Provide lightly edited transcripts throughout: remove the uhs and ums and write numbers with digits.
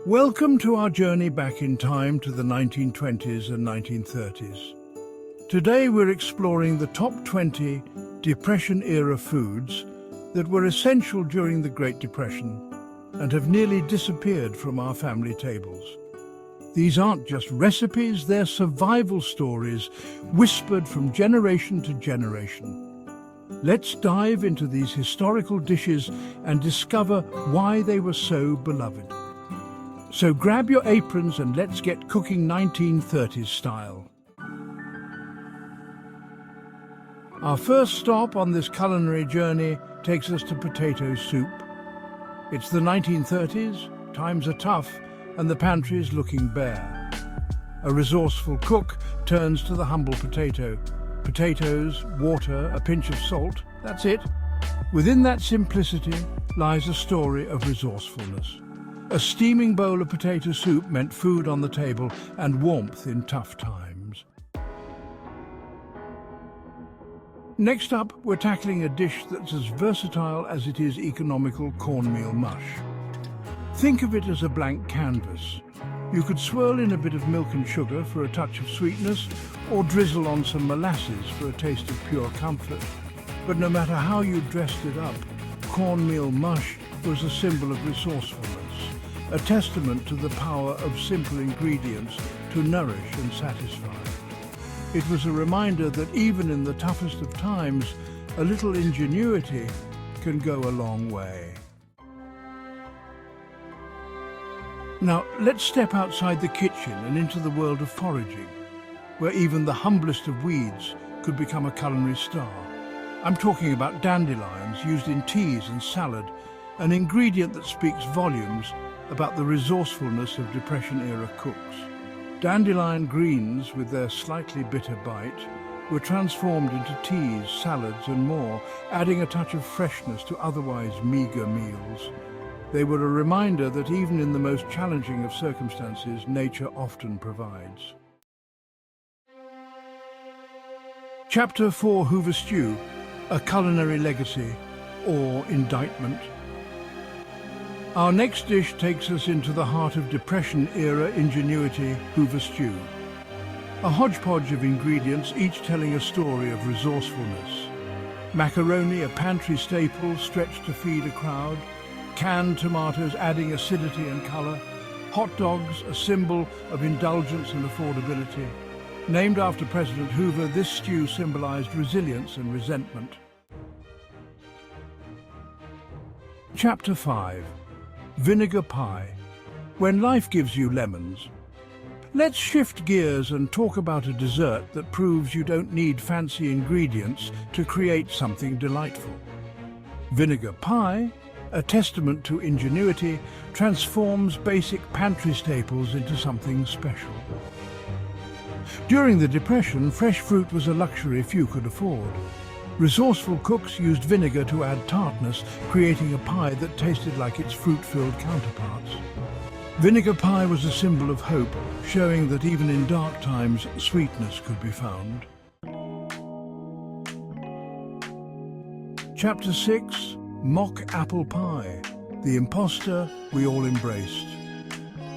Welcome to our journey back in time to the 1920s and 1930s. Today we're exploring the top 20 Depression-era foods that were essential during the Great Depression and have nearly disappeared from our family tables. These aren't just recipes, they're survival stories whispered from generation to generation. Let's dive into these historical dishes and discover why they were so beloved. So grab your aprons and let's get cooking 1930s style. Our first stop on this culinary journey takes us to potato soup. It's the 1930s, times are tough, and the pantry's looking bare. A resourceful cook turns to the humble potato. Potatoes, water, a pinch of salt, that's it. Within that simplicity lies a story of resourcefulness. A steaming bowl of potato soup meant food on the table and warmth in tough times. Next up, we're tackling a dish that's as versatile as it is economical: cornmeal mush. Think of it as a blank canvas. You could swirl in a bit of milk and sugar for a touch of sweetness, or drizzle on some molasses for a taste of pure comfort. But no matter how you dressed it up, cornmeal mush was a symbol of resourcefulness, a testament to the power of simple ingredients to nourish and satisfy. It was a reminder that even in the toughest of times, a little ingenuity can go a long way. Now, let's step outside the kitchen and into the world of foraging, where even the humblest of weeds could become a culinary star. I'm talking about dandelions used in teas and salad, an ingredient that speaks volumes about the resourcefulness of Depression-era cooks. Dandelion greens, with their slightly bitter bite, were transformed into teas, salads and more, adding a touch of freshness to otherwise meagre meals. They were a reminder that even in the most challenging of circumstances, nature often provides. Chapter 4: Hoover Stew, a culinary legacy or indictment. Our next dish takes us into the heart of Depression-era ingenuity: Hoover stew. A hodgepodge of ingredients, each telling a story of resourcefulness. Macaroni, a pantry staple stretched to feed a crowd. Canned tomatoes adding acidity and colour. Hot dogs, a symbol of indulgence and affordability. Named after President Hoover, this stew symbolised resilience and resentment. Chapter 5: Vinegar Pie, when life gives you lemons. Let's shift gears and talk about a dessert that proves you don't need fancy ingredients to create something delightful. Vinegar pie, a testament to ingenuity, transforms basic pantry staples into something special. During the Depression, fresh fruit was a luxury few could afford. Resourceful cooks used vinegar to add tartness, creating a pie that tasted like its fruit-filled counterparts. Vinegar pie was a symbol of hope, showing that even in dark times, sweetness could be found. Chapter 6: Mock apple pie, the imposter we all embraced.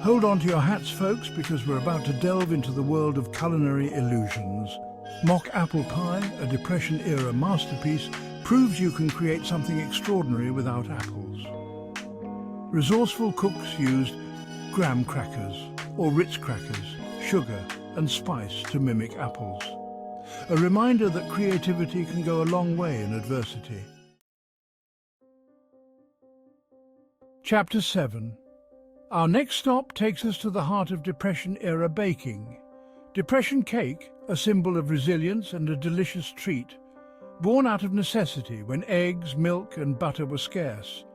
Hold on to your hats, folks, because we're about to delve into the world of culinary illusions. Mock apple pie, a Depression-era masterpiece, proves you can create something extraordinary without apples. Resourceful cooks used graham crackers or Ritz crackers, sugar and spice to mimic apples. A reminder that creativity can go a long way in adversity. Chapter 7. Our next stop takes us to the heart of Depression-era baking. Depression cake, a symbol of resilience and a delicious treat, born out of necessity when eggs, milk and butter were scarce.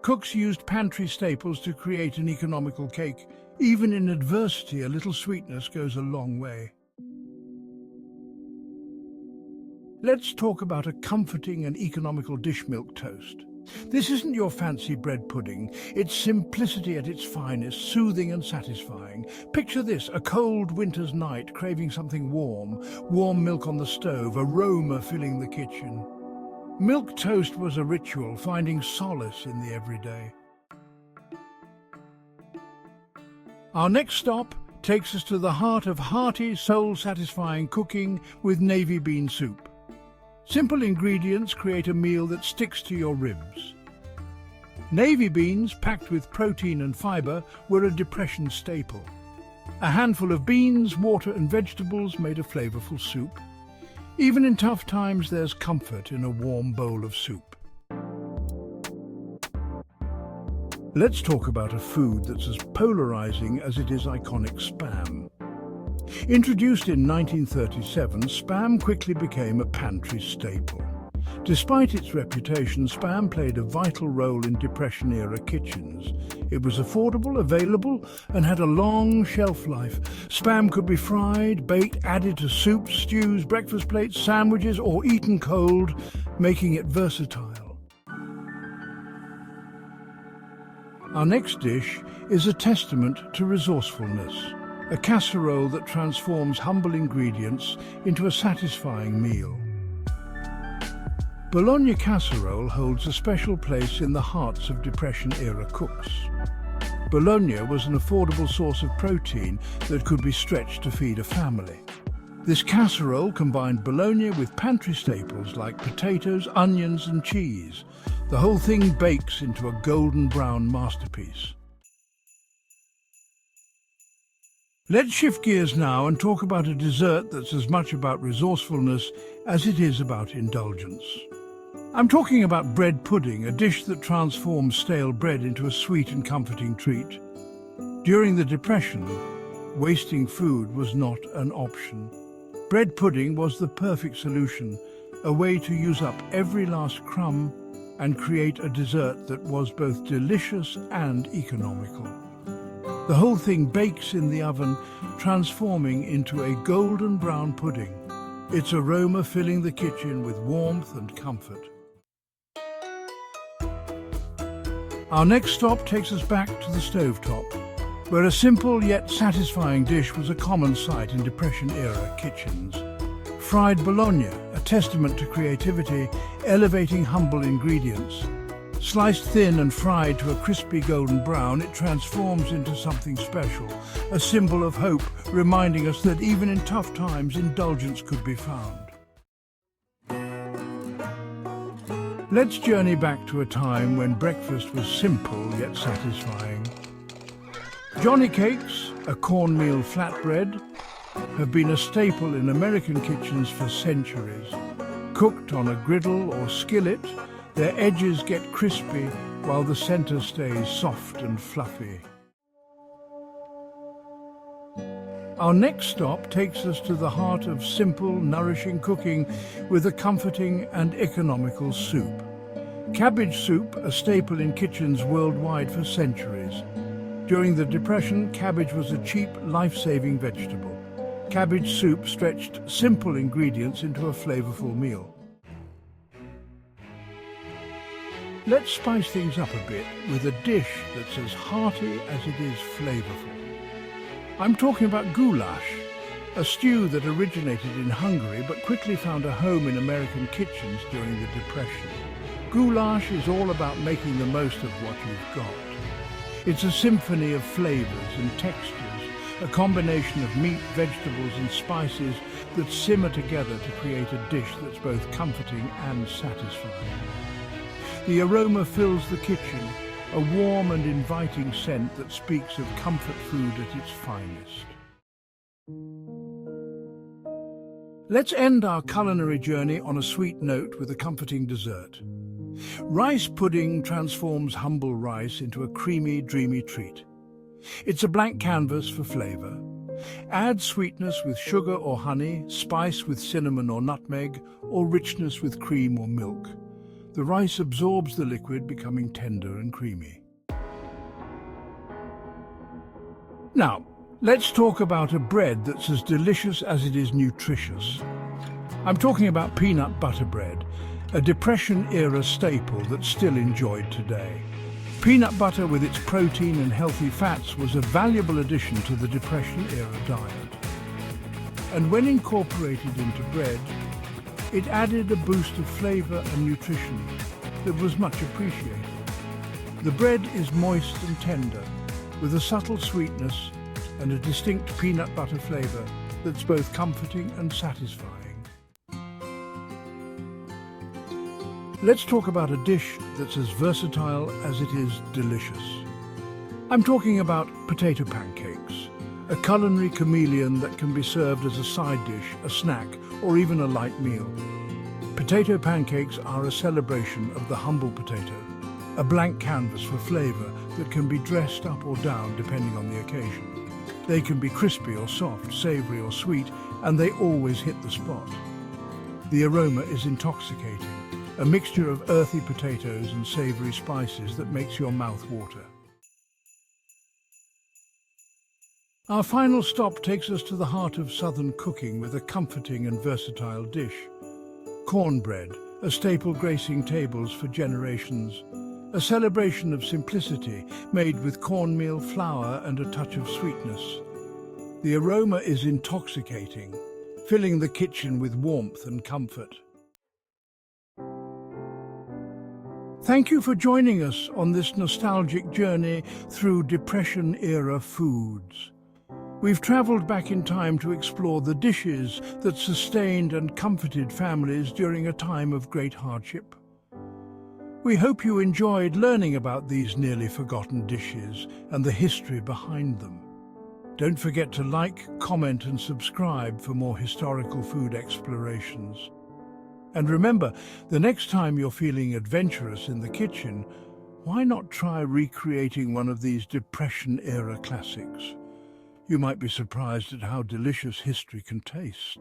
Cooks used pantry staples to create an economical cake. Even in adversity, a little sweetness goes a long way. Let's talk about a comforting and economical dish: milk toast. This isn't your fancy bread pudding. It's simplicity at its finest, soothing and satisfying. Picture this: a cold winter's night, craving something warm. Warm milk on the stove, aroma filling the kitchen. Milk toast was a ritual, finding solace in the everyday. Our next stop takes us to the heart of hearty, soul-satisfying cooking with navy bean soup. Simple ingredients create a meal that sticks to your ribs. Navy beans, packed with protein and fibre, were a Depression staple. A handful of beans, water and vegetables made a flavourful soup. Even in tough times, there's comfort in a warm bowl of soup. Let's talk about a food that's as polarising as it is iconic: Spam. Introduced in 1937, Spam quickly became a pantry staple. Despite its reputation, Spam played a vital role in Depression-era kitchens. It was affordable, available, and had a long shelf life. Spam could be fried, baked, added to soups, stews, breakfast plates, sandwiches, or eaten cold, making it versatile. Our next dish is a testament to resourcefulness, a casserole that transforms humble ingredients into a satisfying meal. Bolognia casserole holds a special place in the hearts of Depression-era cooks. Bolognia was an affordable source of protein that could be stretched to feed a family. This casserole combined bologna with pantry staples like potatoes, onions and cheese. The whole thing bakes into a golden brown masterpiece. Let's shift gears now and talk about a dessert that's as much about resourcefulness as it is about indulgence. I'm talking about bread pudding, a dish that transforms stale bread into a sweet and comforting treat. During the Depression, wasting food was not an option. Bread pudding was the perfect solution, a way to use up every last crumb and create a dessert that was both delicious and economical. The whole thing bakes in the oven, transforming into a golden brown pudding, its aroma filling the kitchen with warmth and comfort. Our next stop takes us back to the stovetop, where a simple yet satisfying dish was a common sight in Depression-era kitchens. Fried bologna, a testament to creativity, elevating humble ingredients. Sliced thin and fried to a crispy golden brown, it transforms into something special, a symbol of hope, reminding us that even in tough times, indulgence could be found. Let's journey back to a time when breakfast was simple yet satisfying. Johnny cakes, a cornmeal flatbread, have been a staple in American kitchens for centuries. Cooked on a griddle or skillet, their edges get crispy while the center stays soft and fluffy. Our next stop takes us to the heart of simple, nourishing cooking with a comforting and economical soup. Cabbage soup, a staple in kitchens worldwide for centuries. During the Depression, cabbage was a cheap, life-saving vegetable. Cabbage soup stretched simple ingredients into a flavorful meal. Let's spice things up a bit with a dish that's as hearty as it is flavorful. I'm talking about goulash, a stew that originated in Hungary but quickly found a home in American kitchens during the Depression. Goulash is all about making the most of what you've got. It's a symphony of flavors and textures, a combination of meat, vegetables and spices that simmer together to create a dish that's both comforting and satisfying. The aroma fills the kitchen, a warm and inviting scent that speaks of comfort food at its finest. Let's end our culinary journey on a sweet note with a comforting dessert. Rice pudding transforms humble rice into a creamy, dreamy treat. It's a blank canvas for flavor. Add sweetness with sugar or honey, spice with cinnamon or nutmeg, or richness with cream or milk. The rice absorbs the liquid, becoming tender and creamy. Now, let's talk about a bread that's as delicious as it is nutritious. I'm talking about peanut butter bread, a Depression-era staple that's still enjoyed today. Peanut butter with its protein and healthy fats was a valuable addition to the Depression-era diet. And when incorporated into bread, it added a boost of flavor and nutrition that was much appreciated. The bread is moist and tender, with a subtle sweetness and a distinct peanut butter flavor that's both comforting and satisfying. Let's talk about a dish that's as versatile as it is delicious. I'm talking about potato pancakes, a culinary chameleon that can be served as a side dish, a snack, or even a light meal. Potato pancakes are a celebration of the humble potato, a blank canvas for flavor that can be dressed up or down depending on the occasion. They can be crispy or soft, savory or sweet, and they always hit the spot. The aroma is intoxicating, a mixture of earthy potatoes and savory spices that makes your mouth water. Our final stop takes us to the heart of southern cooking with a comforting and versatile dish. Cornbread, a staple gracing tables for generations. A celebration of simplicity made with cornmeal, flour and a touch of sweetness. The aroma is intoxicating, filling the kitchen with warmth and comfort. Thank you for joining us on this nostalgic journey through Depression-era foods. We've traveled back in time to explore the dishes that sustained and comforted families during a time of great hardship. We hope you enjoyed learning about these nearly forgotten dishes and the history behind them. Don't forget to like, comment and subscribe for more historical food explorations. And remember, the next time you're feeling adventurous in the kitchen, why not try recreating one of these Depression-era classics? You might be surprised at how delicious history can taste.